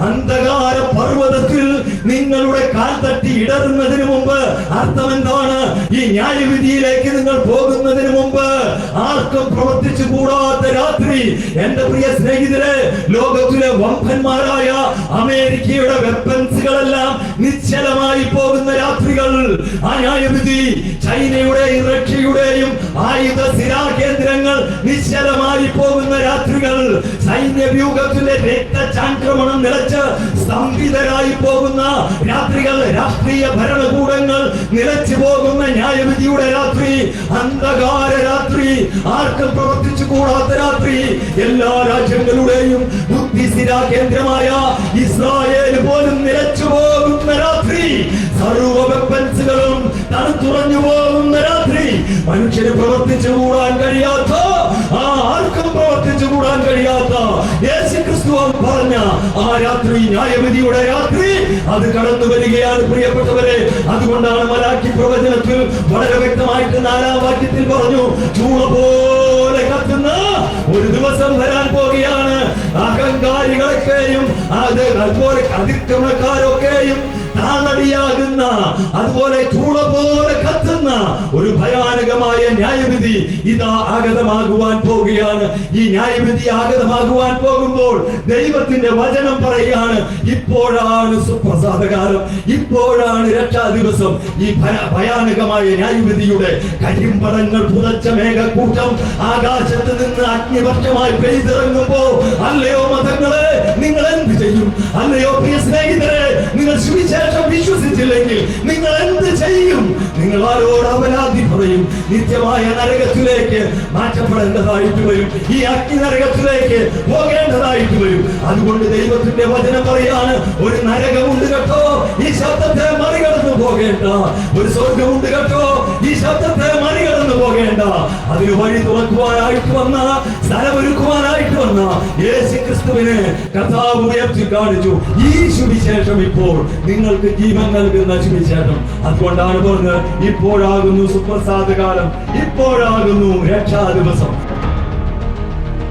അന്ധകാര പർവ്വതത്തിൽ നിങ്ങളുടെ കാൽ തട്ടി ഇടറുന്നതിന് മുമ്പ് അർത്ഥം എന്താണ്? ഈ ന്യായവിധിയിലേക്ക് നിങ്ങൾ പോകുന്നതിന് മുമ്പ് ആർക്കും പ്രവർത്തിച്ചു കൂടാത്ത രാത്രി. എന്റെ പ്രിയ സ്നേഹിതരെ, ലോകത്തിലെ വമ്പന്മാരായ അമേരിക്കയുടെ വെപ്പൻസുകളെല്ലാം നിശ്ചലമായി പോകുന്ന രാത്രികൾ. ആ ന്യായവിധി ചൈനയുടെയും റഷ്യയുടെയും ആയുധ സ്ഥിരാകേന്ദ്രങ്ങൾ നിശ്ചലമായി പോകുന്ന രാത്രികൾ. സൈന്യവ്യൂഹത്തിലെ രക്തചാക്രമണം നിലച്ച് സ്തംഭിതരായി പോകുന്ന രാത്രികൾ. രാഷ്ട്രീയ ഭരണകൂടങ്ങൾ നിലച്ചു പോകുന്ന ന്യായവിധിയുടെ രാത്രി. അന്ധകാര രാത്രി, ആർക്കും പ്രവർത്തിച്ചു കൂടാത്ത രാത്രി. എല്ലാ രാജ്യങ്ങളുടെയും ബുദ്ധിസ്ഥിരാ കേന്ദ്രമായ ഇസ്രായേൽ പോലും നിലച്ചു പോകുന്ന രാത്രി. സർവ വെപ്പൻസുകളും തണുത്തുറഞ്ഞു പോകുന്ന രാത്രി. മനുഷ്യന് പ്രവർത്തിച്ചു കൂടാൻ കഴിയാത്ത, ആർക്കും പ്രവർത്തിച്ചു കൂടാൻ കഴിയാത്ത യേശുക്രിസ്തു പറഞ്ഞ ആ രാത്രി, ന്യായവിധിയുടെ രാത്രി, അത് കടന്നു വരികയാണ് പ്രിയപ്പെട്ടവരെ. അതുകൊണ്ടാണ് മലാക്കി പ്രവചനത്തിൽ വളരെ വ്യക്തമായിട്ട് 4-ാം വാക്യത്തിൽ പറഞ്ഞു, ചൂള പോലെ കത്തുന്ന ഒരു ദിവസം വരാൻ പോകുകയാണ്. അഹങ്കാരികളൊക്കെയും അതുപോലെ അതിക്രമക്കാരൊക്കെയും താളടിയാകുന്ന, അതുപോലെ ചൂള പോലെ കത്തുന്ന ഒരു ഭയാനകമായ ന്യായവിധി ഇതാ ആഗതമാകുവാൻ പോവുകയാണ്. ഈ ന്യായവിധി ആഗതമാകുവാൻ പോകുമ്പോൾ ദൈവത്തിന്റെ വചനം പറയുകയാണ്, ഇപ്പോഴാണ് സുപ്രസാദകാലം, ഇപ്പോഴാണ് രക്ഷാ ദിവസം. ഈ ഭയാനകമായ ന്യായവിധിയുടെ കരിമ്പടങ്ങൾ പുതച്ച മേഘക്കൂട്ടം ആകാശത്ത് നിന്ന് അഗ്നിവർഷമായി പെയ്തിറങ്ങുമ്പോ, അല്ലയോ മതങ്ങളെ, നിങ്ങൾ എന്ത് ചെയ്യും? അല്ലയോ പ്രിയ സ്നേഹിതരെ, നിങ്ങൾ സുവിശേഷം വിശ്വസിച്ചില്ലെങ്കിൽ നിങ്ങൾ എന്ത് ചെയ്യും? നിങ്ങൾ ആരോട് അപരാധി പറയും? നിത്യമായ നരകത്തിലേക്ക് മാറ്റപ്പെടേണ്ടതായിട്ട് വരും. ഈ അഗ്നി നരകത്തിലേക്ക് പോകേണ്ടതായിട്ട് വരും. അതുകൊണ്ട് ദൈവത്തിന്റെ വചനം പറയാണ്, ഒരു നരകമുണ്ട് കേട്ടോ, ഈ ശബ്ദത്തെ മറികടന്നു പോകേണ്ട. ഒരു സ്വർഗമുണ്ട് കേട്ടോ, ഈ ശബ്ദത്തെ മറികടന്നു പോകേണ്ട. അതിന് വഴി തുറക്കുവാനായിട്ട് വന്ന, സ്ഥലമൊരുക്കുവാനായിട്ട് വന്ന യേശുക്രിസ്തുവിനെ കർത്താവ് ഉയർത്തി കാണിച്ചു. ഈ സുവിശേഷം ഇപ്പോൾ നിങ്ങൾക്ക് ജീവൻ നൽകുന്ന സുവിശേഷം. അതുകൊണ്ടാണ് പറഞ്ഞത്, ഇപ്പോഴാകുന്നു സുപ്രസാദകാലം, ഇപ്പോഴാകുന്നു രക്ഷാ ദിവസം.